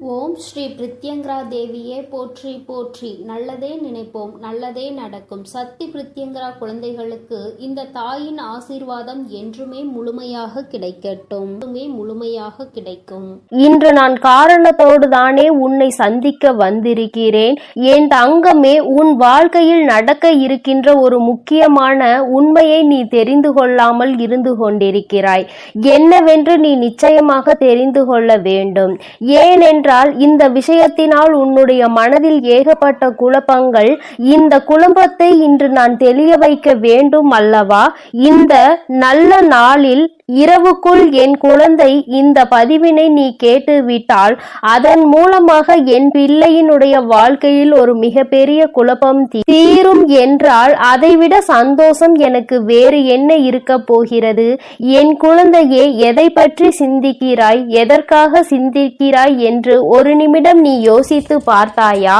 ஓம் ஸ்ரீ பிரித்யங்கரா தேவியே போற்றி போற்றி. நல்லதே நினைப்போம், நல்லதே நடக்கும். சக்தி பிரித்யங்கரா குழந்தைகளுக்கு இந்த தாயின் ஆசீர்வாதம் என்றுமே முழுமையாக கிடைக்கட்டும், முழுமையாக கிடைக்கும். இன்று நான் காரணத்தோடு தானே உன்னை சந்திக்க வந்திருக்கிறேன். என் தங்கமே, உன் வாழ்க்கையில் நடக்க இருக்கின்ற ஒரு முக்கியமான உண்மையை நீ தெரிந்து கொள்ளாமல் இருந்து கொண்டிருக்கிறாய். என்னவென்று நீ நிச்சயமாக தெரிந்து கொள்ள வேண்டும். ஏனென்றால் இந்த விஷயத்தினால் உன்னுடைய மனதில் ஏகப்பட்ட குழப்பங்கள். இந்த குழப்பத்தை இன்று நான் தெளிய வைக்க வேண்டும் அல்லவா? இந்த நல்ல நாளில் இரவுக்குள் என் குழந்தை இந்த பதிவினை நீ கேட்டுவிட்டால் அதன் மூலமாக என் பிள்ளையினுடைய வாழ்க்கையில் ஒரு மிகப்பெரிய குழப்பம் தீரும் என்றால் அதைவிட சந்தோஷம் எனக்கு வேறு என்ன இருக்க போகிறது? என் குழந்தையே, எதை பற்றி சிந்திக்கிறாய், எதற்காக சிந்திக்கிறாய் என்று ஒரு நிமிடம் நீ யோசித்து பார்த்தாயா?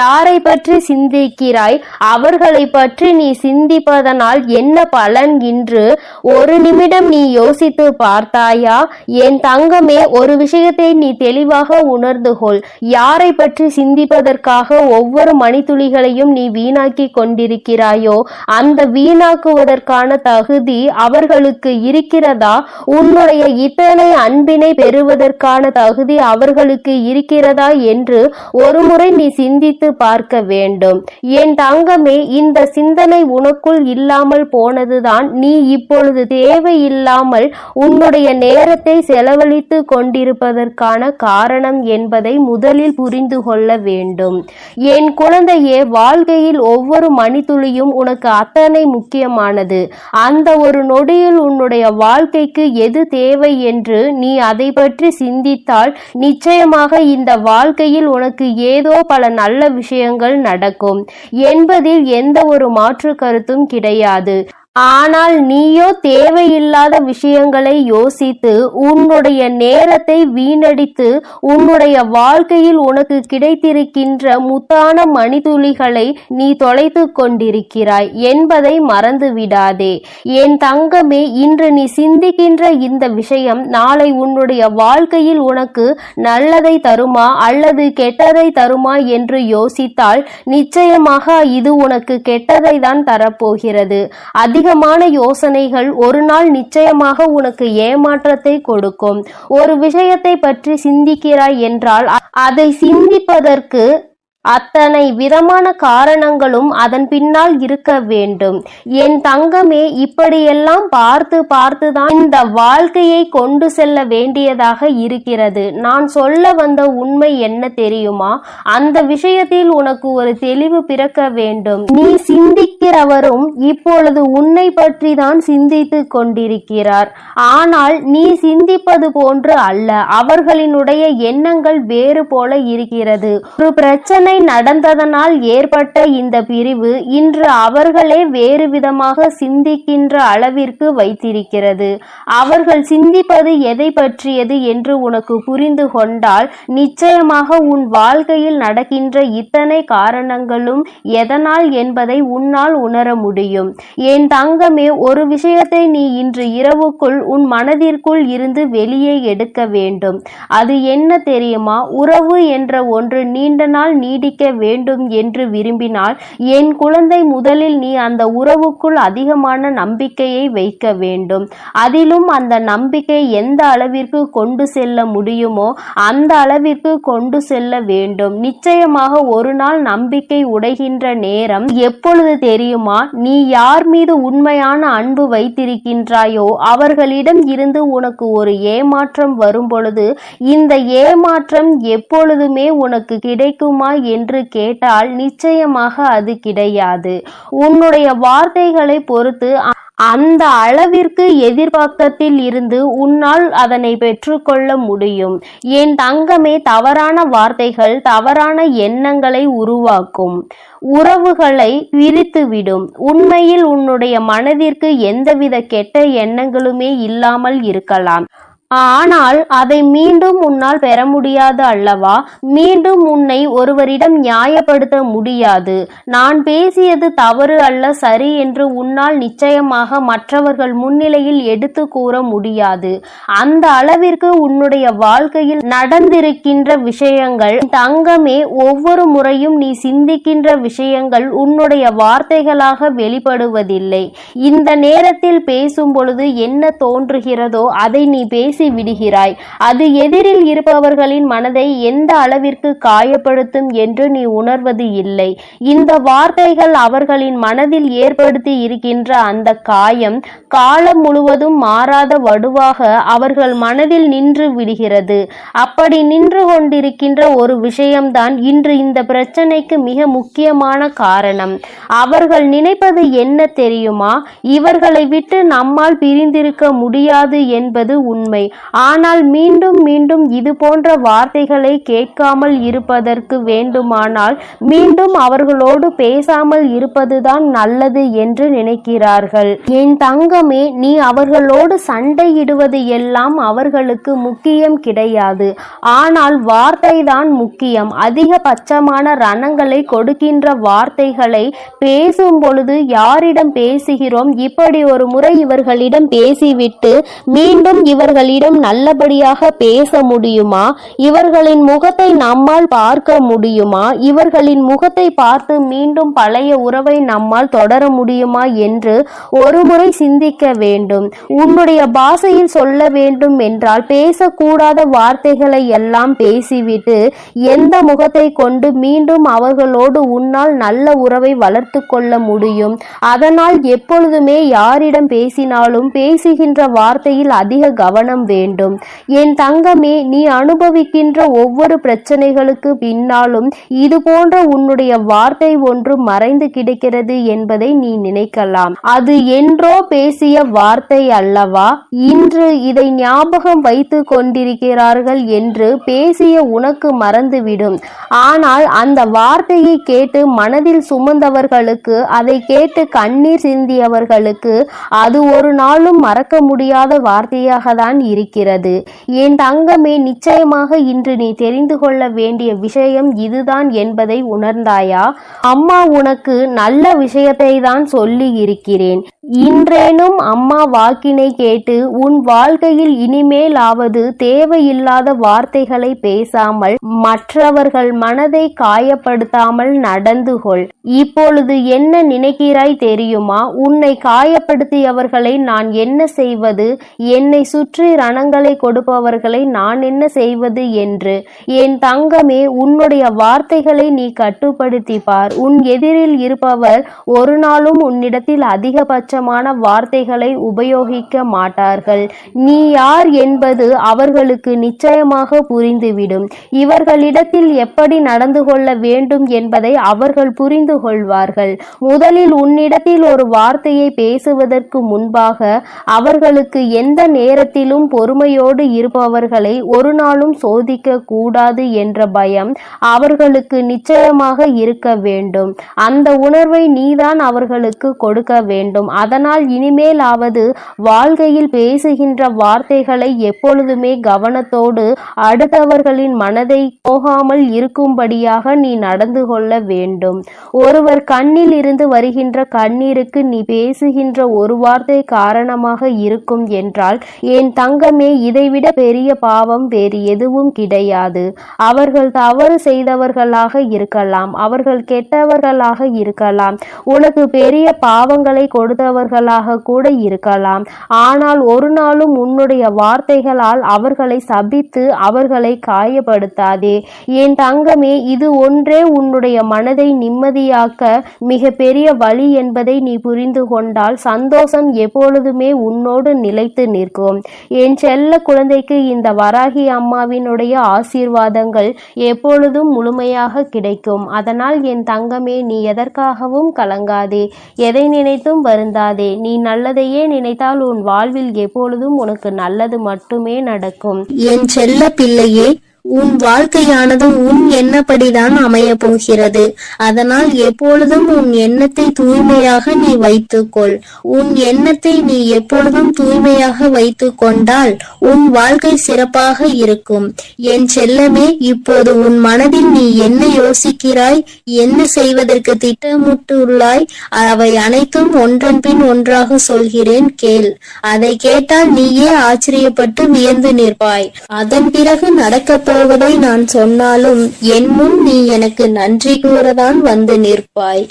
யாரை பற்றி சிந்திக்கிறாய்? அவர்களை பற்றி நீ சிந்திப்பதனால் என்ன பலன் என்று ஒரு நிமிடம் நீ யோசித்து பார்த்தாயா? என் தங்கமே, ஒரு விஷயத்தை நீ தெளிவாக உணர்ந்து கொள். யாரை பற்றி சிந்திப்பதற்காக ஒவ்வொரு மணித்துளிகளையும் நீ வீணாக்கி கொண்டிருக்கிறாயோ அந்த வீணாக்குவதற்கான தகுதி அவர்களுக்கு இருக்கிறதா? உன்னுடைய இத்தனை அன்பினை பெறுவதற்கான தகுதி அவர்களுக்கு இருக்கிறதா என்று ஒருமுறை நீ சிந்தித்து பார்க்க வேண்டும். என் தங்கமே, இந்த சிந்தனை உனக்குள் இல்லாமல் போனதுதான் நீ இப்பொழுது தேவையில்லாமல் உன்னுடைய நேரத்தை செலவழித்து கொண்டிருப்பதற்கான காரணம் என்பதை முதலில் புரிந்து கொள்ள வேண்டும். என் குழந்தையே, வாழ்க்கையில் ஒவ்வொரு மணித்துளியும் உனக்கு அத்தனை முக்கியமானது. அந்த ஒரு நொடியில் உன்னுடைய வாழ்க்கைக்கு எது தேவை என்று நீ அதை பற்றி சிந்தித்தால் நிச்சயமாக இந்த வாழ்க்கையில் உனக்கு ஏதோ பல நல்ல விஷயங்கள் நடக்கும் என்பதில் எந்த ஒரு மாற்று கருத்தும் கிடையாது. ஆனால் நீயோ தேவையில்லாத விஷயங்களை யோசித்து உன்னுடைய நேரத்தை வீணடித்து உன்னுடைய வாழ்க்கையில் உனக்கு கிடைத்திருக்கின்ற முத்தான மணித்துளிகளை நீ தொலைத்து கொண்டிருக்கிறாய் என்பதை மறந்து விடாதே. என் தங்கமே, இன்று நீ சிந்திக்கின்ற இந்த விஷயம் நாளை உன்னுடைய வாழ்க்கையில் உனக்கு நல்லதை தருமா அல்லது கெட்டதை தருமா என்று யோசித்தால் நிச்சயமாக இது உனக்கு கெட்டதை தான் தரப்போகிறது. அதிகமான யோசனைகள் ஒரு நாள் நிச்சயமாக உனக்கு ஏமாற்றத்தை கொடுக்கும். ஒரு விஷயத்தை பற்றி சிந்திக்கிறாய் என்றால் அதை சிந்திப்பதற்கு அத்தனை விதமான காரணங்களும் அதன் பின்னால் இருக்க வேண்டும். என் தங்கமே, இப்படியெல்லாம் பார்த்து பார்த்துதான் இந்த வாழ்க்கையை கொண்டு செல்ல வேண்டியதாக இருக்கிறது. நான் சொல்ல வந்த உண்மை என்ன தெரியுமா? அந்த விஷயத்தில் உனக்கு ஒரு தெளிவு பிறக்க வேண்டும். நீ சிந்திக்கிறவரும் இப்பொழுது உன்னை பற்றி தான் சிந்தித்து கொண்டிருக்கிறார். ஆனால் நீ சிந்திப்பது போன்று அல்ல. அவர்களினுடைய எண்ணங்கள் வேறு போல இருக்கிறது. ஒரு பிரச்சனை நடந்ததனால் ஏற்பட்ட இந்த பிரிவு இன்று அவர்களே வேறு விதமாக சிந்திக்கின்ற அளவிற்கு வைத்திருக்கிறது. அவர்கள் சிந்திப்பது எதை பற்றியது என்று உனக்கு புரிந்து கொண்டால் நிச்சயமாக உன் வாழ்க்கையில் நடக்கின்ற இத்தனை காரணங்களும் எதனால் என்பதை உன்னால் உணர முடியும். என் தங்கமே, ஒரு விஷயத்தை நீ இன்று இரவுக்குள் உன் மனதிற்குள் இருந்து வெளியே எடுக்க வேண்டும். அது என்ன தெரியுமா? உறவு என்ற ஒன்று நீண்ட நாள் நீடிக்க வேண்டும் என்று விரும்பினால் என் குழந்தை, முதலில் நீ அந்த உறவுக்குள் அதிகமான நம்பிக்கையை வைக்க வேண்டும். அதிலும் அந்த நம்பிக்கை எந்த அளவிற்கு கொண்டு செல்ல முடியுமோ அந்த அளவிற்கு கொண்டு செல்ல வேண்டும். நிச்சயமாக ஒரு நாள் நம்பிக்கை உடைகின்ற நேரம் எப்பொழுது தெரியுமா? நீ யார் மீது உண்மையான அன்பு வைத்திருக்கின்றாயோ அவர்களிடம் இருந்து உனக்கு ஒரு ஏமாற்றம் வரும் பொழுது இந்த ஏமாற்றம் எப்பொழுதுமே உனக்கு கிடைக்குமா என்று கேட்டால் நிச்சயமாக அது கிடையாது. உன்னுடைய வார்த்தைகளை பொறுத்து அந்த அளவிற்கு எதிர்பார்க்கத்தில் இருந்து உன்னால் அதனை பெற்றுக்கொள்ள முடியும். என் தங்கமே, தவறான வார்த்தைகள் தவறான எண்ணங்களை உருவாக்கும், உறவுகளை பிரித்துவிடும். உண்மையில் உன்னுடைய மனதிற்கு எந்தவித கெட்ட எண்ணங்களுமே இல்லாமல் இருக்கலாம். ஆனால் அதை மீண்டும் உன்னால் பெற முடியாது அல்லவா? மீண்டும் உன்னை ஒருவரிடம் நியாயப்படுத்த முடியாது. நான் பேசியது தவறு அல்ல, சரி என்று உன்னால் நிச்சயமாக மற்றவர்கள் முன்னிலையில் எடுத்து கூற முடியாது. அந்த அளவிற்கு உன்னுடைய வாழ்க்கையில் நடந்திருக்கின்ற விஷயங்கள் தங்கமே, ஒவ்வொரு முறையும் நீ சிந்திக்கின்ற விஷயங்கள் உன்னுடைய வார்த்தைகளாக வெளிப்படுவதில்லை. இந்த நேரத்தில் பேசும் பொழுது என்ன தோன்றுகிறதோ அதை நீ பேசி விடுகிறாய். அது எதிரில் இருப்பவர்களின் மனதை எந்த அளவிற்கு காயப்படுத்தும் என்று நீ உணர்வது இல்லை. இந்த வார்த்தைகள் அவர்களின் மனதில் ஏற்படுத்தி இருக்கின்ற அந்த காயம் காலம் முழுவதும் மாறாத வடுவாக அவர்கள் மனதில் நின்று விடுகிறது. அப்படி நின்று கொண்டிருக்கின்ற ஒரு விஷயம்தான் இன்று இந்த பிரச்சனைக்கு மிக முக்கியமான காரணம். அவர்கள் நினைப்பது என்ன தெரியுமா? இவர்களை விட்டு நம்மால் பிரிந்திருக்க முடியாது என்பது உண்மை. ஆனால் மீண்டும் மீண்டும் இது போன்ற வார்த்தைகளை கேட்காமல் இருப்பதற்கு வேண்டுமானால் மீண்டும் அவர்களோடு பேசாமல் இருப்பதுதான் நல்லது என்று நினைக்கிறார்கள். என் தங்கமே, நீ அவர்களோடு சண்டையிடுவது எல்லாம் அவர்களுக்கு முக்கியம் கிடையாது. ஆனால் வார்த்தை தான் முக்கியம். அதிகபட்சமான ரணங்களை கொடுக்கின்ற வார்த்தைகளை பேசும் பொழுது யாரிடம் பேசுகிறோம்? இப்படி ஒரு முறை இவர்களிடம் பேசிவிட்டு மீண்டும் இவர்களிடம் நல்லபடியாக பேச முடியுமா? இவர்களின் முகத்தை நம்மால் பார்க்க முடியுமா? இவர்களின் முகத்தை பார்த்து மீண்டும் பழைய உறவை நம்மால் தொடர முடியுமா என்று ஒரு முறை சிந்திக்க வேண்டும். உன்னுடைய பாஷையில் சொல்ல வேண்டும் என்றால் பேசக்கூடாத வார்த்தைகளை எல்லாம் பேசிவிட்டு எந்த முகத்தை கொண்டு மீண்டும் அவர்களோடு உன்னால் நல்ல உறவை வளர்த்து கொள்ள முடியும்? அதனால் எப்பொழுதுமே யாரிடம் பேசினாலும் பேசுகின்ற வார்த்தையில் அதிக கவனம் வேண்டும். என் தங்கமே, நீ அனுபவிக்கின்ற ஒவ்வொரு பிரச்சனைகளுக்கு பின்னாலும் இது போன்ற உன்னுடைய வார்த்தை ஒன்று மறைந்து கிடக்கிறது என்பதை நீ நினைக்கலாம். அது என்றோ பேசிய வார்த்தை அல்லவா? இன்று இதை ஞாபகம் வைத்து கொண்டிருக்கிறார்கள் என்று பேசிய உனக்கு மறந்துவிடும். ஆனால் அந்த வார்த்தையை கேட்டு மனதில் சுமந்தவர்களுக்கு, அதை கேட்டு கண்ணீர் சிந்தியவர்களுக்கு அது ஒரு நாளும் மறக்க முடியாத வார்த்தையாக தான் இருக்கிறது. என் தங்கமே, நிச்சயமாக இன்று நீ தெரிந்து கொள்ள வேண்டிய விஷயம் இதுதான் என்பதை உணர்ந்தாயா? அம்மா உனக்கு நல்ல விஷயத்தை தான் சொல்லி இருக்கிறேன். இன்றேனும் அம்மா வாக்கினை கேட்டு உன் வாழ்க்கையில் இனிமேலாவது தேவையில்லாத வார்த்தைகளை பேசாமல் மற்றவர்கள் மனதை காயப்படுத்தாமல் நடந்து கொள். இப்பொழுது என்ன நினைக்கிறாய் தெரியுமா? உன்னை காயப்படுத்தியவர்களை நான் என்ன செய்வது? என்னை சுற்றி ரணங்களை கொடுப்பவர்களை நான் என்ன செய்வது என்று. என் தங்கமே, உன்னுடைய வார்த்தைகளை நீ கட்டுப்படுத்தி பார். உன் எதிரில் இருப்பவர் ஒரு நாளும் உன்னிடத்தில் அதிகபட்சமான வார்த்தைகளை உபயோகிக்க மாட்டார்கள். நீ யார் என்பது அவர்களுக்கு நிச்சயமாக புரிந்துவிடும். இவர்களிடத்தில் எப்படி நடந்து கொள்ள வேண்டும் என்பதை அவர்கள் புரிந்து கொள்வார்கள். முதலில் உன்னிடத்தில் ஒரு வார்த்தையை பேசுவதற்கு முன்பாக அவர்களுக்கு எந்த நேரத்திலும் பொறுமையோடு இருப்பவர்களை ஒரு நாளும் சோதிக்க கூடாது என்ற பயம் அவர்களுக்கு நிச்சயமாக இருக்க வேண்டும். அந்த உணர்வை நீதான் அவர்களுக்கு கொடுக்க வேண்டும். அதனால் இனிமேலாவது வாழ்க்கையில் பேசுகின்ற வார்த்தைகளை எப்பொழுதுமே கவனத்தோடு அடுத்தவர்களின் மனதை போகாமல் இருக்கும்படியாக நீ நடந்து கொள்ள வேண்டும். ஒருவர் கண்ணில் இருந்து வருகின்ற கண்ணீருக்கு நீ பேசுகின்ற ஒரு வார்த்தை காரணமாக இருக்கும் என்றால் என் தங்கமே, இதைவிட பெரிய பாவம் வேறு எதுவும் கிடையாது. அவர்கள் தவறு செய்தவர்களாக இருக்கலாம், அவர்கள் கெட்டவர்களாக இருக்கலாம், உனக்கு பெரிய பாவங்களை கொடுத்தவர்களாக கூட இருக்கலாம். ஆனால் ஒரு நாளும் உன்னுடைய வார்த்தைகளால் அவர்களை சபித்து அவர்களை காயப்படுத்தாதே. என் தங்கமே, இது ஒன்றே உன்னுடைய மனதை நிம்மதியாக்க மிக பெரிய வழி என்பதை நீ புரிந்து கொண்டால் சந்தோஷம் எப்பொழுதுமே உன்னோடு நிலைத்து நிற்கும். என் செல்ல குழந்தைக்கு இந்த வராகி அம்மாவினுடைய ஆசீர்வாதங்கள் எப்பொழுதும் முழுமையாக கிடைக்கும். அதனால் என் தங்கமே, நீ எதற்காகவும் கலங்காதே, எதை நினைத்தும் வருந்தாதே. நீ நல்லதையே நினைத்தால் உன் வாழ்வில் எப்பொழுதும் உனக்கு நல்லது மட்டுமே நடக்கும். என் செல்ல பிள்ளையே, உன் வாழ்க்கையானது உன் எண்ணப்படிதான் அமைய போகிறது. அதனால் எப்பொழுதும் உன் எண்ணத்தை தூய்மையாக நீ வைத்துக்கொள். உன் எண்ணத்தை நீ எப்பொழுதும் தூய்மையாக வைத்துக் கொண்டால் உன் வாழ்க்கை சிறப்பாக இருக்கும். என் செல்லமே, இப்போது உன் மனதில் நீ என்ன யோசிக்கிறாய், என்ன செய்வதற்கு திட்டமிட்டுள்ளாய், அவை அனைத்தும் ஒன்றன் பின் ஒன்றாக சொல்கிறேன், கேள். அதை கேட்டால் நீயே ஆச்சரியப்பட்டு வியந்து நிற்பாய். அதன் பிறகு நடக்கப் போவதை நான் சொன்னாலும் என் முன் நீ எனக்கு நன்றி கூறதான் வந்து நிற்பாய்.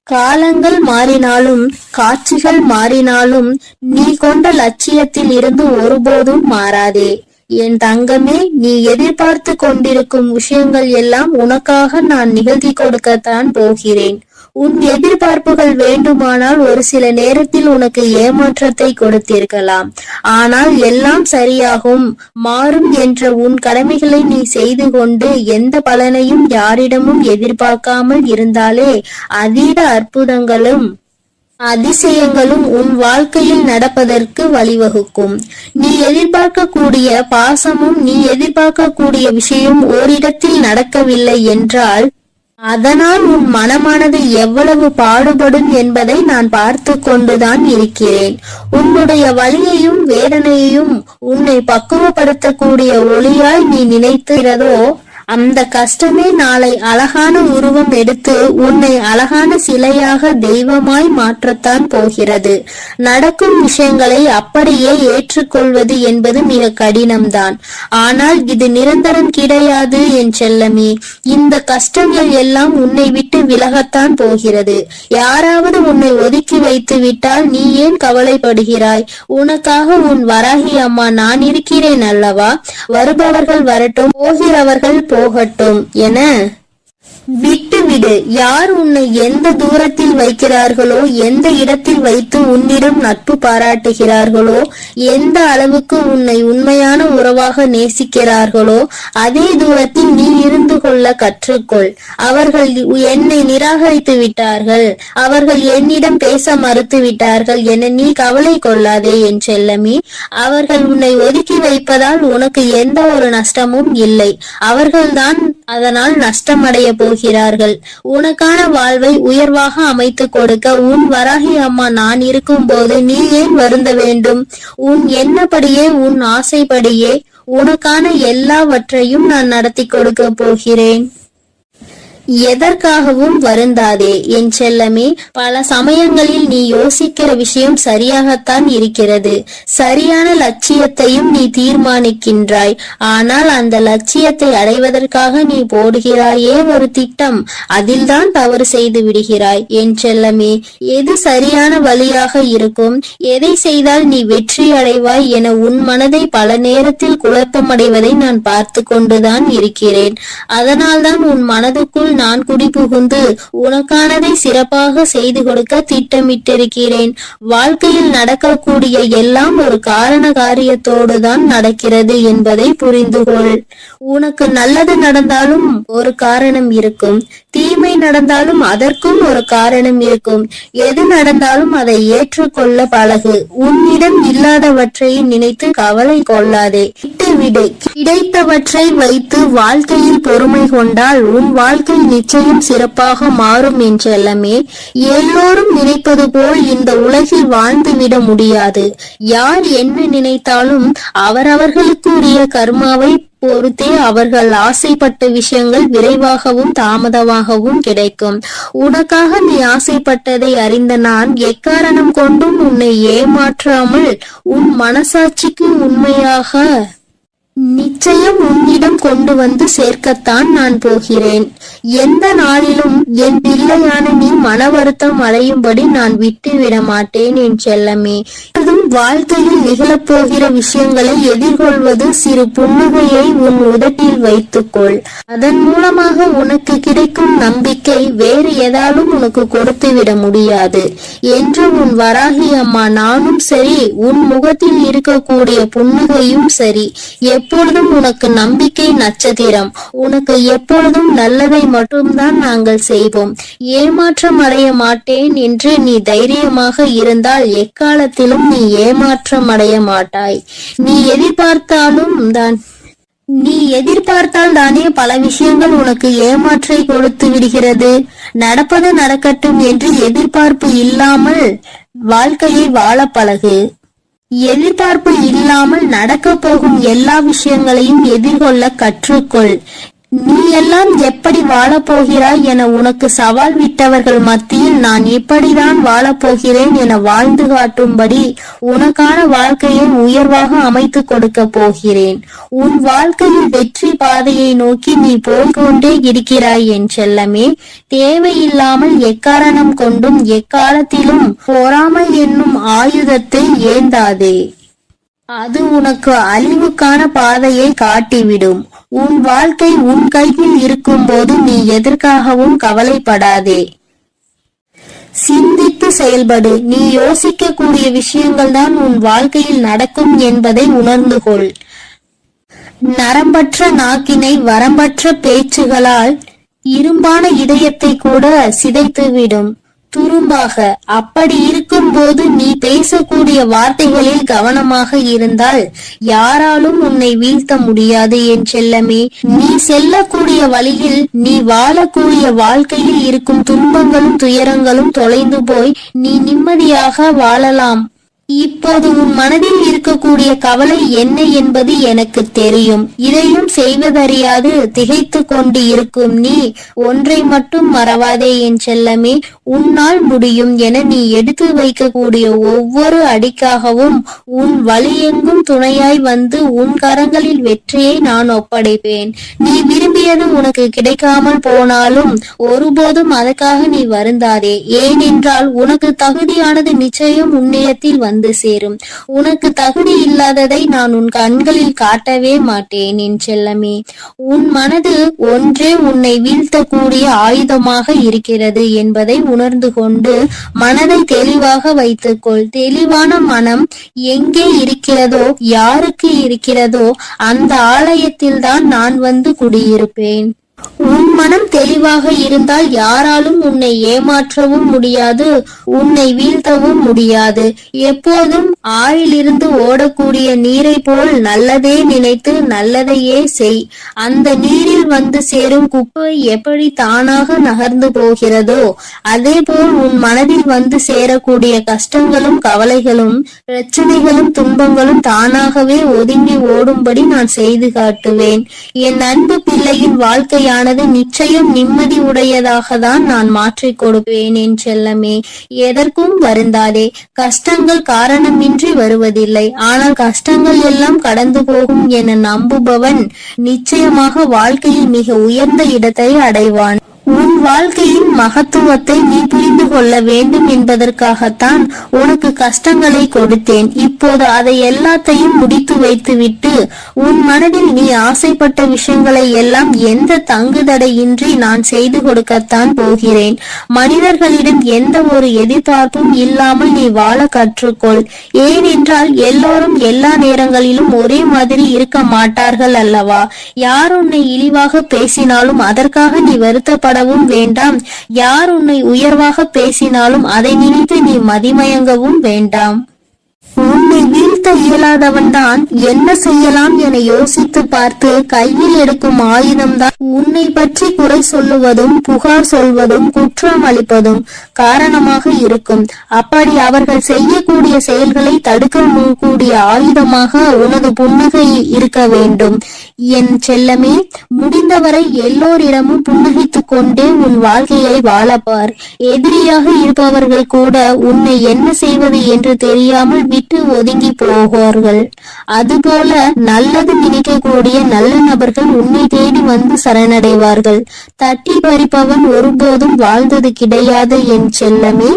காலங்கள் மாறினாலும் காட்சிகள் மாறினாலும் நீ கொண்ட லட்சியத்தில் இருந்து ஒருபோதும் மாறாதே. என் தங்கமே, நீ எதிர்பார்த்து கொண்டிருக்கும் விஷயங்கள் எல்லாம் உனக்காக நான் நிகழ்த்தி கொடுக்கத்தான் போகிறேன். உன் எதிர்பார்ப்புகள் வேண்டுமானால் ஒரு சில நேரத்தில் உனக்கு ஏமாற்றத்தை கொடுத்திருக்கலாம். ஆனால் எல்லாம் சரியாகும், மாறும் என்ற உன் கடமைகளை நீ செய்து கொண்டு எந்த பலனையும் யாரிடமும் எதிர்பார்க்காமல் இருந்தாலே அதீத அற்புதங்களும் அதிசயங்களும் உன் வாழ்க்கையில் நடப்பதற்கு வழிவகுக்கும். நீ எதிர்பார்க்கக்கூடிய பாசமும் நீ எதிர்பார்க்கக்கூடிய விஷயம் ஓரிடத்தில் நடக்கவில்லை என்றால் அதனால் உன் மனமானது எவ்வளவு பாடுபடும் என்பதை நான் பார்த்து கொண்டுதான் இருக்கிறேன். உன்னுடைய வலியையும் வேதனையையும் உன்னை பக்குவப்படுத்தக்கூடிய ஒளியாய் நீ நினைக்கிறதோ அந்த கஷ்டமே நாளை அழகான உருவம் எடுத்து உன்னை அழகான சிலையாக தெய்வமாய் மாற்றத்தான் போகிறது. நடக்கும் விஷயங்களை அப்படியே ஏற்றுக்கொள்வது என்பது மிக கடினம்தான். ஆனால் இது நிரந்தரம் கிடையாது என் செல்லமே. இந்த கஷ்டங்கள் எல்லாம் உன்னை விட்டு விலகத்தான் போகிறது. யாராவது உன்னை ஒதுக்கி வைத்து விட்டால் நீ ஏன் கவலைப்படுகிறாய்? உனக்காக உன் வராகி அம்மா நான் இருக்கிறேன் அல்லவா? வருபவர்கள் வரட்டும், போகிறவர்கள் போகட்டும் என விட்டுவிடு. யார் உன்னை எந்த தூரத்தில் வைக்கிறார்களோ, எந்த இடத்தில் வைத்து உன்னிடம் நட்பு பாராட்டுகிறார்களோ, எந்த அளவுக்கு உன்னை உண்மையான உறவாக நேசிக்கிறார்களோ அதே தூரத்தில் நீ இருந்து கொள்ள கற்றுக்கொள். அவர்கள் என்னை நிராகரித்து விட்டார்கள், அவர்கள் என்னிடம் பேச மறுத்து விட்டார்கள் என நீ கவலை கொள்ளாதே என் செல்லமே. அவர்கள் உன்னை ஒதுக்கி வைப்பதால் உனக்கு எந்த ஒரு நஷ்டமும் இல்லை. அவர்கள்தான் அதனால் நஷ்டமடைய போகிறார்கள். உனக்கான வாழ்வை உயர்வாக அமைத்து கொடுக்க உன் வராகி அம்மா நான் இருக்கும் போது நீ ஏன் வருந்த வேண்டும்? உன் எண்ணப்படியே உன் ஆசைப்படியே உனக்கான எல்லாவற்றையும் நான் நடத்தி கொடுக்க போகிறேன். எதற்காகவும் வருந்தாதே என் செல்லமே. பல சமயங்களில் நீ யோசிக்கிற விஷயம் சரியாகத்தான் இருக்கிறது. சரியான லட்சியத்தையும் நீ தீர்மானிக்கின்றாய். ஆனால் அந்த லட்சியத்தை அடைவதற்காக நீ போடுகிறாயே ஒரு திட்டம், அதில்தான் தவறு செய்து விடுகிறாய் என் செல்லமே. எது சரியான வழியாக இருக்கும், எதை செய்தால் நீ வெற்றி அடைவாய் என உன் மனதை பல நேரத்தில் குழப்பமடைவதை நான் பார்த்து கொண்டுதான் இருக்கிறேன். அதனால்தான் உன் மனதுக்குள் நான் குடிபுகுந்து உனக்கானதை சிறப்பாக செய்து கொடுக்க திட்டமிட்டிருக்கிறேன். வாழ்க்கையில் நடக்கக்கூடிய எல்லாம் ஒரு காரண காரியத்தோடு தான் நடக்கிறது என்பதை புரிந்து கொள். உனக்கு நல்லது நடந்தாலும் ஒரு காரணம் இருக்கும், தீமை நடந்தாலும் அதற்கும் ஒரு காரணம் இருக்கும். எது நடந்தாலும் அதை ஏற்றுக்கொள்ள பழகு. உன்னிடம் இல்லாதவற்றை நினைத்து கவலை கொள்ளாதே, விட்டுவிடு. கிடைத்தவற்றை வைத்து வாழ்க்கையில் பொறுமை கொண்டால் உன் வாழ்க்கை நிச்சயம் சிறப்பாக மாறும் என் செல்லமே. எல்லோரும் நினைப்பது போல் இந்த உலகில் வாழ்ந்துவிட முடியாது. யார் என்ன நினைத்தாலும் அவரவர்களுக்குரிய கர்மாவை பொறுத்தே அவர்கள் ஆசைப்பட்ட விஷயங்கள் விரைவாகவும் தாமதமாகவும் கிடைக்கும். உனக்காக நீ ஆசைப்பட்டதை அறிந்த நான் எக்காரணம் கொண்டும் உன்னை ஏமாற்றாமல் உன் மனசாட்சிக்கு உண்மையாக நிச்சயம் உன்னிடம் கொண்டு வந்து சேர்க்கத்தான் நான் போகிறேன். எந்த நாளிலும் என் பிள்ளையான நீ மன வருத்தம் அடையும்படி நான் விட்டு விட மாட்டேன் என் செல்லமே. வாழ்க்கையில் நிகழப்போகிற விஷயங்களை எதிர்கொள்வது சிறு புன்னகையை உன் உதட்டில் வைத்துக்கொள். அதன் மூலமாக உனக்கு கிடைக்கும் நம்பிக்கை வேறு எதாலும் உனக்கு கொடுத்து விட முடியாது என்று உன் வராகி அம்மா நானும் சரி, உன் முகத்தில் இருக்கக்கூடிய புன்னகையும் சரி, எப்பொழுதும் உனக்கு நம்பிக்கை நட்சத்திரம். உனக்கு எப்பொழுதும் நல்லதை மட்டும்தான் நாங்கள் செய்வோம். ஏமாற்றம் அடைய மாட்டேன் என்று நீ தைரியமாக இருந்தால் எக்காலத்திலும் நீ ஏமாற்றம் அடைய மாட்டாய். நீ எதிர்பார்த்தாலும் தான் நீ எதிர்பார்த்தால் தானே பல விஷயங்கள் உனக்கு ஏமாற்றை கொடுத்து விடுகிறது. நடப்பது நடக்கட்டும் என்று எதிர்பார்ப்பு இல்லாமல் வாழ்க்கையை வாழ பழகு. எதிர்பார்ப்பு இல்லாமல் நடக்க போகும் எல்லா விஷயங்களையும் எதிர்கொள்ள கற்றுக்கொள். நீ எல்லாம் எப்படி வாழப்போகிறாய் என உனக்கு சவால் விட்டவர்கள் மத்தியில் நான் இப்படிதான் வாழப்போகிறேன் என வாழ்ந்து காட்டும்படி உனக்கான வாழ்க்கையை உயர்வாக அமைத்து கொடுக்க போகிறேன். உன் வாழ்க்கையில் வெற்றி பாதையை நோக்கி நீ போய்கொண்டே இருக்கிறாய் என் செல்லமே. தேவையில்லாமல் எக்காரணம் கொண்டும் எக்காலத்திலும் பொறாமை என்னும் ஆயுதத்தை ஏந்தாதே. அது உனக்கு அழிவுக்கான பாதையை காட்டிவிடும். உன் வாழ்க்கை உன் கையில் இருக்கும் போது நீ எதற்காகவும் கவலைப்படாதே. சிந்தித்து செயல்படு. நீ யோசிக்கக்கூடிய விஷயங்கள் தான் உன் வாழ்க்கையில் நடக்கும் என்பதை உணர்ந்து கொள். நரம்பற்ற நாக்கினை வரம்பற்ற பேச்சுகளால் இரும்பான இதயத்தை கூட சிதைத்துவிடும் துரும்பாக. அப்படி இருக்கும் போது நீ பேசக்கூடிய வார்த்தைகளில் கவனமாக இருந்தால் யாராலும் உன்னை வீழ்த்த முடியாது என் செல்லமே. நீ செல்லக்கூடிய வழியில், நீ வாழக்கூடிய வாழ்க்கையில் இருக்கும் துன்பங்களும் துயரங்களும் தொலைந்து போய் நீ நிம்மதியாக வாழலாம். இப்போது உன் மனதில் இருக்கக்கூடிய கவலை என்ன என்பது எனக்கு தெரியும். இதையும் செய்வதறியாது திகைத்து கொண்டு இருக்கும் நீ ஒன்றை மட்டும் மறவாதே என் செல்லமே. உன்னால் முடியும் என நீ எடுத்து வைக்கக்கூடிய ஒவ்வொரு அடிக்காகவும் உன் வழியெங்கும் துணையாய் வந்து உன் கரங்களில் வெற்றியை நான் ஒப்படைப்பேன். நீ விரும்பியது உனக்கு கிடைக்காமல் போனாலும் ஒருபோதும் அதற்காக நீ வருந்தாதே. ஏனென்றால் உனக்கு தகுதியானது நிச்சயம் உன்னிடத்தில் வந்து சேரும். உனக்கு தகுதி இல்லாததை நான் உன் கண்களில் காட்டவே மாட்டேன் என் செல்லமே. உன் மனது ஒன்றே உன்னை வீழ்த்தக்கூடிய ஆயுதமாக இருக்கிறது என்பதை உணர்ந்து கொண்டு மனதை தெளிவாக வைத்துக்கொள். தெளிவான மனம் எங்கே இருக்கிறதோ, யாருக்கு இருக்கிறதோ அந்த ஆலயத்தில் தான் நான் வந்து குடியிருப்பேன். உன் மனம் தெளிவாக இருந்தால் யாராலும் உன்னை ஏமாற்றவும் முடியாது, உன்னை வீழ்த்தவும் முடியாது. எப்போதும் ஆழிலிருந்து ஓடக்கூடிய நீரை போல் நல்லதே நினைத்து நல்லதையே செய். அந்த நீரில் வந்து சேரும் குப்பை எப்படி தானாக நகர்ந்து போகிறதோ அதே போல் உன் மனதில் வந்து சேரக்கூடிய கஷ்டங்களும் கவலைகளும் பிரச்சனைகளும் துன்பங்களும் தானாகவே ஒதுங்கி ஓடும்படி நான் செய்து காட்டுவேன். என் அன்பு பிள்ளையின் வாழ்க்கை நிச்சயம் நிம்மதி உடையதாக தான் நான் மாற்றிக் கொடுப்பேன் என் செல்லமே. எதற்கும் வருந்தாதே. கஷ்டங்கள் காரணமின்றி வருவதில்லை. ஆனால் கஷ்டங்கள் எல்லாம் கடந்து போகும் என நம்புபவன் நிச்சயமாக வாழ்க்கையில் மிக உயர்ந்த இடத்தை அடைவான். உன் வாழ்க்கையின் மகத்துவத்தை நீ புரிந்து கொள்ள வேண்டும் என்பதற்காகத்தான் உனக்கு கஷ்டங்களை கொடுத்தேன். இப்போது அதை எல்லாத்தையும் முடித்து வைத்துவிட்டு உன் மனதில் நீ ஆசைப்பட்ட விஷயங்களை எல்லாம் எந்த தங்குதடையின்றி நான் செய்து கொடுக்கத்தான் போகிறேன். மனிதர்களிடம் எந்த ஒரு எதிர்பார்ப்பும் இல்லாமல் நீ வாழ கற்றுக்கொள். ஏனென்றால் எல்லோரும் எல்லா நேரங்களிலும் ஒரே மாதிரி இருக்க மாட்டார்கள் அல்லவா? யார் உன்னை இழிவாக பேசினாலும் அதற்காக நீ வருத்தப்பட வேண்டாம். யார் உன்னை உயர்வாக பேசினாலும் அதை நினைத்து நீ மதிமயங்கவும் வேண்டாம். உன்னை வீழ்த்த இயலாதவன் தான் என்ன செய்யலாம் என யோசித்து பார்த்து கையில் எடுக்கும் ஆயுதம்தான் உன்னை பற்றி குறை சொல்லுவதும் புகார் சொல்வதும் குற்றம் அளிப்பதும் காரணமாக இருக்கும். அப்படி அவர்கள் செய்யக்கூடிய செயல்களை தடுக்க கூடிய ஆயுதமாக உனது புன்னகை இருக்க வேண்டும் என் செல்லமே. முடிந்தவரை எல்லோரிடமும் புன்னகித்துக் கொண்டே உன் வாழ்க்கையை வாழப்பார். எதிரியாக இருப்பவர்கள் கூட உன்னை என்ன செய்வது என்று தெரியாமல் விட்டு ஒதுங்கி போவார்கள். அதுபோல நல்லது நினைக்கக்கூடிய நல்ல நபர்கள் உன்னை தேடி வந்து சரணடைவார்கள். தட்டி பறிப்பவன் ஒருபோதும் வாழ்ந்தது கிடையாது என் செல்லமே.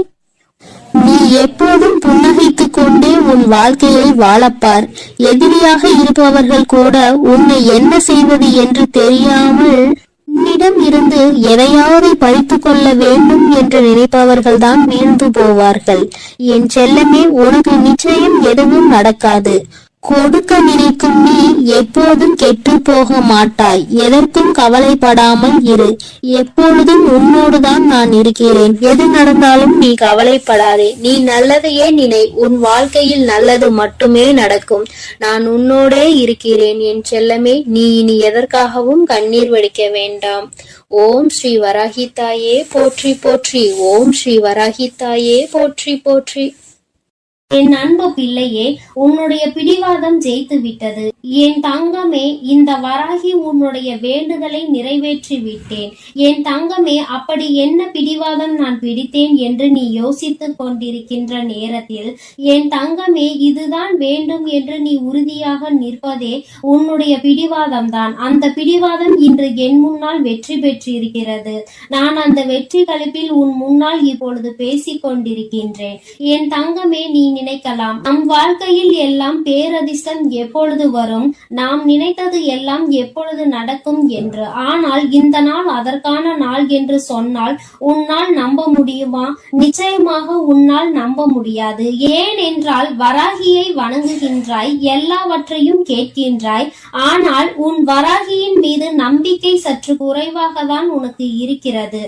நீ எப்போதும் புன்னகைத்துக் கொண்டே உன் வாழ்க்கையை வாழப்பார். எதிரியாக இருப்பவர்கள் கூட உன்னை என்ன செய்வது என்று தெரியாமல் உன்னிடம் இருந்து எதையாவது பறித்துக் கொள்ள வேண்டும் என்று நினைப்பவர்கள் தான் வீழ்ந்து போவார்கள். என் செல்லமே, உனக்கு நிச்சயம் எதுவும் நடக்காது. கொடுக்க நினைக்கும் நீ எப்போதும் கெட்டு போக மாட்டாய். எதற்கும் கவலைப்படாமல் இரு. எப்பொழுதும் உன்னோடுதான் நான் இருக்கிறேன். எது நடந்தாலும் நீ கவலைப்படாதே. நீ நல்லதையே நினை. உன் வாழ்க்கையில் நல்லது மட்டுமே நடக்கும். நான் உன்னோடே இருக்கிறேன் என் செல்லமே. நீ இனி எதற்காகவும் கண்ணீர் வடிக்க வேண்டாம். ஓம் ஸ்ரீ வராகித்தாயே போற்றி போற்றி. ஓம் ஸ்ரீ வராகித்தாயே போற்றி போற்றி. என் அன்பு பிள்ளையே, உன்னுடைய பிடிவாதம் ஜெயித்து விட்டது. என் தங்கமே, இந்த வராகி உன்னுடைய வேண்டுதலை நிறைவேற்றி விட்டேன். என் தங்கமே, அப்படி என்ன பிடிவாதம் நான் பிடித்தேன் என்று நீ யோசித்துக் கொண்டிருக்கின்ற நேரத்தில், என் தங்கமே, இதுதான் வேண்டும் என்று நீ உறுதியாக நிற்பதே உன்னுடைய பிடிவாதம் தான். அந்த பிடிவாதம் இன்று என் முன்னால் வெற்றி பெற்றிருக்கிறது. நான் அந்த வெற்றி களிப்பில் உன் முன்னால் இப்பொழுது பேசிக் கொண்டிருக்கின்றேன். என் தங்கமே, நீ நினைக்கலாம், நம் வாழ்க்கையில் எல்லாம் பேரதிர்ஷ்டம் எப்பொழுது வரும், நாம் நினைத்தது எல்லாம் எப்பொழுது நடக்கும் என்று. ஆனால் இந்த நாள் அதற்கான நாள் என்று சொன்னால் உன்னால் நம்ப முடியுமா? நிச்சயமாக உன்னால் நம்ப முடியாது. ஏன் என்றால் வராகியை வணங்குகின்றாய், எல்லாவற்றையும் கேட்கின்றாய். ஆனால் உன் வராகியின் மீது நம்பிக்கை சற்று குறைவாக தான் உனக்கு இருக்கிறது.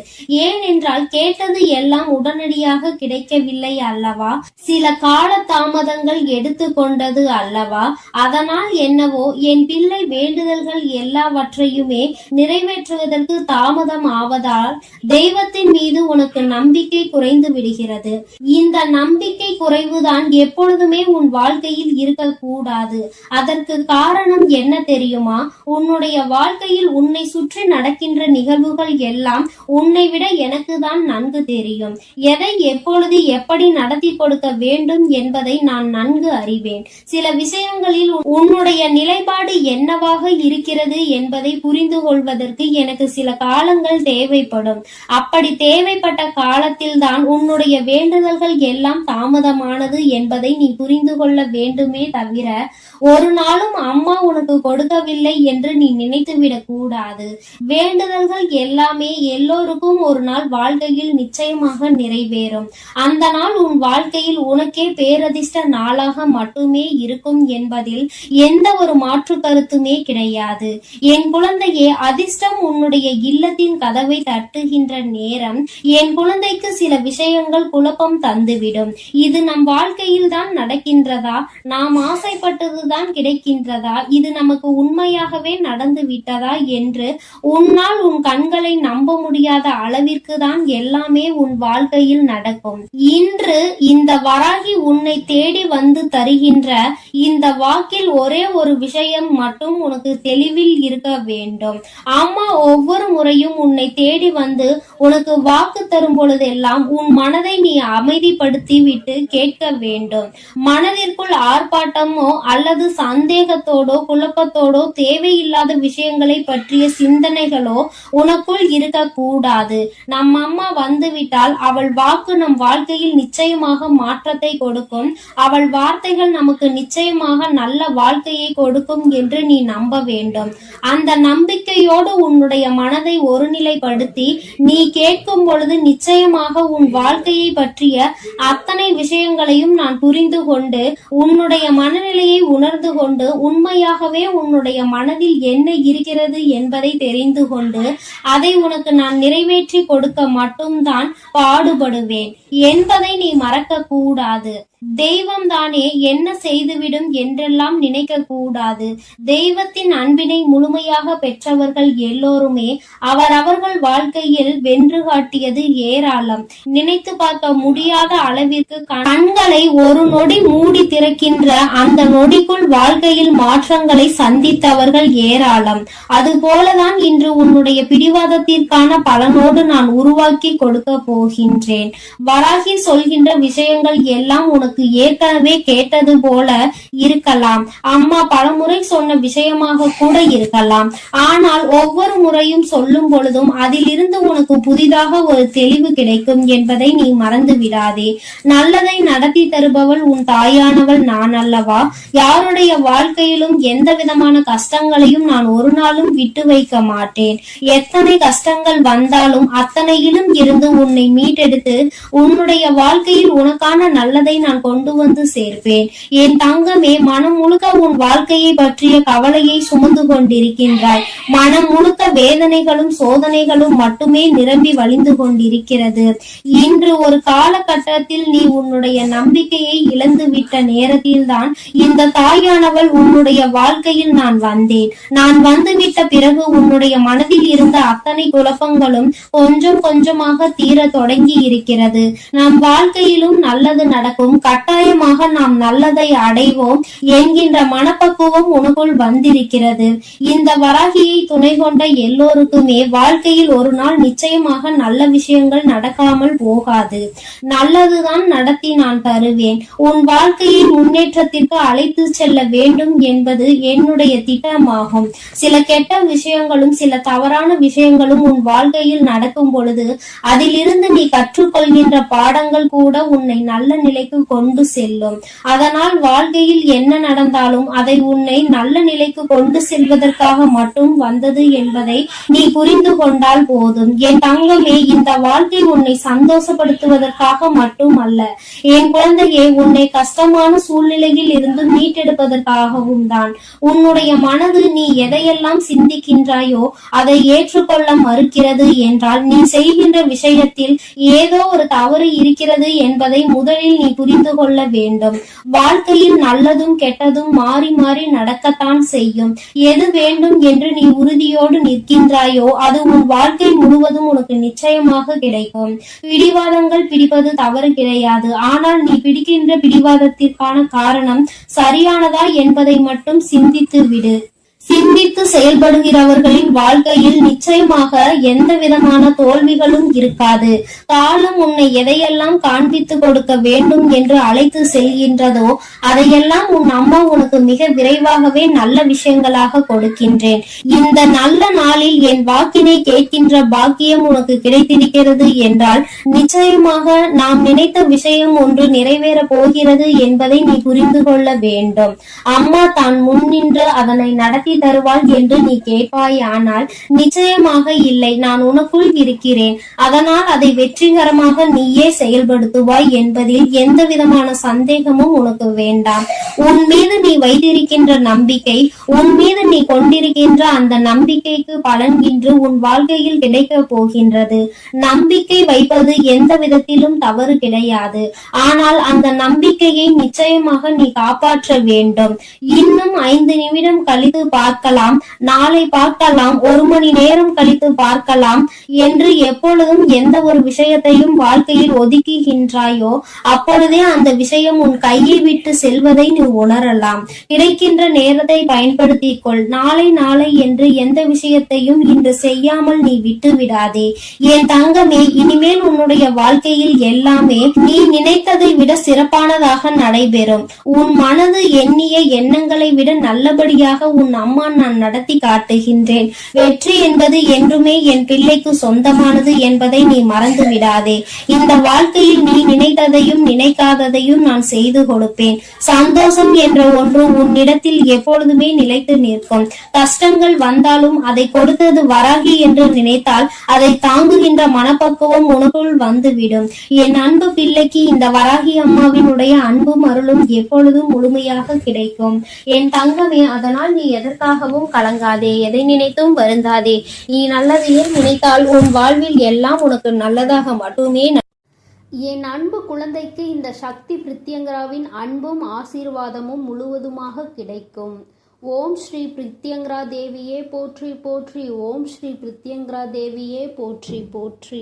ஏன் என்றால் கேட்டது எல்லாம் உடனடியாக கிடைக்கவில்லை அல்லவா? சில கால தாமதங்கள் எடுத்துக்கொண்டது அல்லவா? அதனால் என்னவோ என் பிள்ளை வேண்டுதல்கள் எல்லாவற்றையுமே நிறைவேற்றுவதற்கு தாமதம் ஆவதால் தெய்வத்தின் மீது உனக்கு நம்பிக்கை குறைந்து விடுகிறது. இந்த நம்பிக்கை குறைவுதான் எப்பொழுதுமே உன் வாழ்க்கையில் இருக்கக்கூடாது. அதற்கு காரணம் என்ன தெரியுமா? உன்னுடைய வாழ்க்கையில் உன்னை சுற்றி நடக்கின்ற நிகழ்வுகள் எல்லாம் உன்னை விட எனக்கு தான் நன்கு தெரியும். எதை எப்பொழுது எப்படி நடத்தி கொடுக்க வேண்டும் என்பதை நான் நன்கு அறிவேன். சில விஷயங்களில் உன்னுடைய நிலைப்பாடு என்னவாக இருக்கிறது என்பதை புரிந்து கொள்வதற்கு எனக்கு சில காலங்கள் தேவைப்படும். அப்படி தேவைப்பட்ட காலத்தில் தான் உன்னுடைய வேண்டுதல்கள் எல்லாம் தாமதமானது என்பதை நீ புரிந்து கொள்ள வேண்டுமே தவிர ஒரு நாளும் அம்மா உனக்கு கொடுக்கவில்லை என்று நீ நினைத்துவிடக் கூடாது. வேண்டுதல்கள் எல்லாமே எல்லோருக்கும் ஒரு நாள் வாழ்க்கையில் நிச்சயமாக நிறைவேறும். அந்த நாள் உன் வாழ்க்கையில் உனக்கே பேரதிர்ஷ்ட நாளாக மட்டுமே இருக்கும் என்பதில் எந்த ஒரு மாற்று கருத்துமே கிடையாது. என் குழந்தையே, அதிர்ஷ்டம் உன்னுடைய இல்லத்தின் கதவை தட்டுகின்ற நேரம் என் குழந்தைக்கு சில விஷயங்கள் குழப்பம் தந்துவிடும். இது நம் வாழ்க்கையில் தான் நடக்கின்றதா? நாம் ஆசைப்பட்டதுதான் கிடைக்கின்றதா? இது நமக்கு உண்மையாகவே நடந்து விட்டதா என்று உன்னால் உன் கண்களை நம்ப முடியாத அளவிற்கு தான் எல்லாமே உன் வாழ்க்கையில் நடக்கும். இன்று இந்த வராகி உன்னை தேடி வந்து தருகின்ற இந்த வாக்கில் ஒரே ஒரு விஷயம் மட்டும் உனக்கு தெளிவில் இருக்க வேண்டும். அம்மா ஒவ்வொரு முறையும் உன்னை தேடி வந்து உனக்கு வாக்கு தரும் பொழுதெல்லாம் உன் மனதை நீ அமைதிப்படுத்தி விட்டு கேட்க வேண்டும். மனதிற்குள் ஆர்ப்பாட்டமோ அல்லது சந்தேகத்தோடோ குழப்பத்தோடோ தேவையில்லாத விஷயங்களை பற்றிய சிந்தனைகளோ உனக்குள் இருக்க கூடாது. நம் அம்மா வந்துவிட்டால் அவள் வாக்கு நம் வாழ்க்கையில் நிச்சயமாக மாற்றத்தை கொடுக்கும். அவள் வார்த்தைகள் நமக்கு நிச்சயமாக நல்ல வாழ்க்கையை கொடுக்கும் என்று நீ நம்ப வேண்டும். அந்த நம்பிக்கையோடு உன்னுடைய மனதை ஒருநிலைப்படுத்தி நீ கேட்கும் பொழுது நிச்சயமாக உன் வாழ்க்கையை பற்றிய அத்தனை விஷயங்களையும் நான் புரிந்து கொண்டு உன்னுடைய மனநிலையை உணர்ந்து கொண்டு உண்மையாகவே உன்னுடைய மனதில் என்ன இருக்கிறது என்பதை தெரிந்து கொண்டு அதை உனக்கு நான் நிறைவேற்றி கொடுக்க மட்டும்தான் பாடுபடுவேன் என்பதை நீ மறக்க கூடாது. தெய்வம் தானே என்ன செய்துவிடும் என்றெல்லாம் நினைக்க கூடாது. தெய்வத்தின் அன்பினை முழுமையாக பெற்றவர்கள் எல்லோருமே அவரவர்கள் வாழ்க்கையில் வென்று காட்டியது ஏராளம். நினைத்து பார்க்க முடியாத அளவிற்கு கண்களை ஒரு நொடி மூடி திறக்கின்ற அந்த நொடிக்குள் வாழ்க்கையில் மாற்றங்களை சந்தித்தவர்கள் ஏராளம். அதுபோலதான் இன்று உன்னுடைய பிடிவாதத்திற்கான பலனோடு நான் உருவாக்கி கொடுக்க போகின்றேன். வராகி சொல்கின்ற விஷயங்கள் எல்லாம் உனக்கு ஏற்கனவே கேட்டது போல இருக்கலாம். அம்மா பலமுறை சொன்ன விஷயமாக கூட இருக்கலாம். ஆனால் ஒவ்வொரு முறையும் சொல்லும் பொழுதும் அதிலிருந்து உனக்கு புதிதாக ஒரு தெளிவு கிடைக்கும் என்பதை நீ மறந்து விடாதே. நல்லதை நடத்தி தருபவள் உன் தாயானவள் நான் அல்லவா? யாருடைய வாழ்க்கையிலும் எந்த விதமான கஷ்டங்களையும் நான் ஒரு நாளும் விட்டு வைக்க மாட்டேன். எத்தனை கஷ்டங்கள் வந்தாலும் அத்தனையிலும் இருந்து உன்னை மீட்டெடுத்து உன்னுடைய வாழ்க்கையில் உனக்கான நல்லதை நான் நான் கொண்டு வந்து சேர்ப்பேன். என் தங்கமே, மனம் முழுக்க உன் வாழ்க்கையை பற்றிய கவலையை சுமந்து கொண்டிருக்கின்றாய். மனம் முழுக்க வேதனைகளும் சோதனைகளும் மட்டுமே நிரம்பி வழிந்து கொண்டிருக்கிறது. இன்று ஒரு காலகட்டத்தில் நீ உன்னுடைய நம்பிக்கையை இழந்துவிட்ட நேரத்தில்தான் இந்த தாயானவள் உன்னுடைய வாழ்க்கையில் நான் வந்தேன். நான் வந்துவிட்ட பிறகு உன்னுடைய மனதில் இருந்த அத்தனை குழப்பங்களும் கொஞ்சம் கொஞ்சமாக தீர தொடங்கி இருக்கிறது. நம் வாழ்க்கையிலும் நல்லது நடக்கும், கட்டாயமாக நாம் நல்லதை அடைவோம் என்கின்ற மனப்பக்குவம் உனக்குள் வந்திருக்கிறது. இந்த வராகியை துணை கொண்ட எல்லோருக்குமே வாழ்க்கையில் ஒரு நாள் நிச்சயமாக நல்ல விஷயங்கள் நடக்காமல் போகாது. நல்லதுதான் நடத்தி நான் தருவேன். உன் வாழ்க்கையை முன்னேற்றத்திற்கு அழைத்து செல்ல வேண்டும் என்பது என்னுடைய திட்டமாகும். சில கெட்ட விஷயங்களும் சில தவறான விஷயங்களும் உன் வாழ்க்கையில் நடக்கும் பொழுது அதிலிருந்து நீ கற்றுக்கொள்கின்ற பாடங்கள் கூட உன்னை நல்ல நிலைக்கு கொண்டு செல்லும். அதனால் வாழ்க்கையில் என்ன நடந்தாலும் அதை உன்னை நல்ல நிலைக்கு கொண்டு செல்வதற்காக மட்டும் வந்தது என்பதை நீ புரிந்து கொண்டால் போதும். என் தங்கமே, இந்த வாழ்க்கை உன்னை சந்தோஷப்படுத்துவதற்காக மட்டும் அல்ல என் குழந்தையே, உன்னை கஷ்டமான சூழ்நிலையில் இருந்து மீட்டெடுப்பதற்காகவும் தான். உன்னுடைய மனது நீ எதையெல்லாம் சிந்திக்கின்றாயோ அதை ஏற்றுக்கொள்ள மறுக்கிறது என்றால் நீ செய்கின்ற விஷயத்தில் ஏதோ ஒரு தவறு இருக்கிறது என்பதை முதலில் நீ புரிந்து கொள்ள வேண்டும். வாழ்க்கையில் நல்லதும் கெட்டதும் மாறி மாறி நடக்கத்தான் செய்யும். எது வேண்டும் என்று நீ உறுதியோடு நிற்கின்றாயோ அது உன் வாழ்க்கை முழுவதும் உனக்கு நிச்சயமாக கிடைக்கும். பிடிவாதங்கள் பிடிப்பது தவறு கிடையாது. ஆனால் நீ பிடிக்கின்ற பிடிவாதத்திற்கான காரணம் சரியானதா என்பதை மட்டும் சிந்தித்து விடு. சிந்தித்து செயல்படுகிறவர்களின் வாழ்க்கையில் நிச்சயமாக எந்த விதமான தோல்விகளும் இருக்காது. காலம் உன்னை எதையெல்லாம் காண்பித்து கொடுக்க வேண்டும் என்று அழைத்து செல்கின்றதோ அதையெல்லாம் உன் அம்மா உனக்கு மிக விரைவாகவே நல்ல விஷயங்களாக கொடுக்கின்றேன். இந்த நல்ல நாளில் என் வாக்கினை கேட்கின்ற பாக்கியம் உனக்கு கிடைத்திருக்கிறது என்றால் நிச்சயமாக நாம் நினைத்த விஷயம் ஒன்று நிறைவேற போகிறது என்பதை நீ புரிந்து கொள்ள வேண்டும். அம்மா தான் முன்னின்று அதனை நடத்தி தருவாள் என்று நீ கேட்பாய். ஆனால் நிச்சயமாக இல்லை, நான் உனக்குள் இருக்கிறேன். அதனால் அதை வெற்றிகரமாக நீயே செயல்படுத்துவாய் என்பதில் எந்த விதமான சந்தேகமும் உனக்கு வேண்டாம். உன் மீது நீ வைத்திருக்கின்ற நம்பிக்கை, உன் மீது நீ கொண்டிருக்கின்ற அந்த நம்பிக்கைக்கு பலன் இன்று உன் வாழ்க்கையில் கிடைக்க போகின்றது. நம்பிக்கை வைப்பது எந்த விதத்திலும் தவறு கிடையாது. ஆனால் அந்த நம்பிக்கையை நிச்சயமாக நீ காப்பாற்ற வேண்டும். இன்னும் 5 நிமிடம் கழித்து பார்க்கலாம், நாளை பார்க்கலாம், 1 மணி நேரம் கழித்து பார்க்கலாம் என்று எப்பொழுதும் எந்த ஒரு விஷயத்தையும் வாழ்க்கையில் ஒதுக்குகின்றாயோ அப்பொழுதே அந்த விஷயம் உன் கையை விட்டு செல்வதை நீ உணரலாம். கிடைக்கின்ற நேரத்தை பயன்படுத்திக் கொள். நாளை நாளை என்று எந்த விஷயத்தையும் இன்று செய்யாமல் நீ விட்டு விடாதே. என் தங்கமே, இனிமேல் உன்னுடைய வாழ்க்கையில் எல்லாமே நீ நினைத்ததை விட சிறப்பானதாக நடைபெறும். உன் மனது எண்ணிய எண்ணங்களை விட நல்லபடியாக உன் அம்மா நான் நடத்தி காட்டுகின்றேன். வெற்றி என்பது என்றுமே என் பிள்ளைக்கு சொந்தமானது என்பதை நீ மறந்து விடாதே. இந்த வாழ்க்கையில் நீ நினைத்ததையும் நினைக்காததையும் நான் செய்து கொடுப்பேன். சந்தோஷம் என்ற ஒன்று உன்னிடத்தில் எப்பொழுதுமே நிலைத்து நிற்கும். கஷ்டங்கள் வந்தாலும் அதை கொடுத்தது வராகி என்று நினைத்தால் அதை தாங்குகின்ற மனப்பக்குவம் உனக்குள் வந்துவிடும். என் அன்பு பிள்ளைக்கு இந்த வராகி அம்மாவினுடைய அன்பும் அருளும் எப்பொழுதும் முழுமையாக கிடைக்கும். என் தங்கமே, அதனால் நீ எதற்காகவும் கலங்காதே, எதை நினைத்தும் வருந்தாதே. நீ நல்லதையே நினைத்தால் உன் வாழ்வில் எல்லாம் உனக்கு நல்லதாக மட்டுமே. என் அன்பு குழந்தைக்கு இந்த சக்தி பிரித்யங்கராவின் அன்பும் ஆசீர்வாதமும் முழுவதுமாக கிடைக்கும். ஓம் ஸ்ரீ பிரித்யங்கரா தேவியே போற்றி போற்றி. ஓம் ஸ்ரீ பிரித்யங்கரா தேவியே போற்றி போற்றி.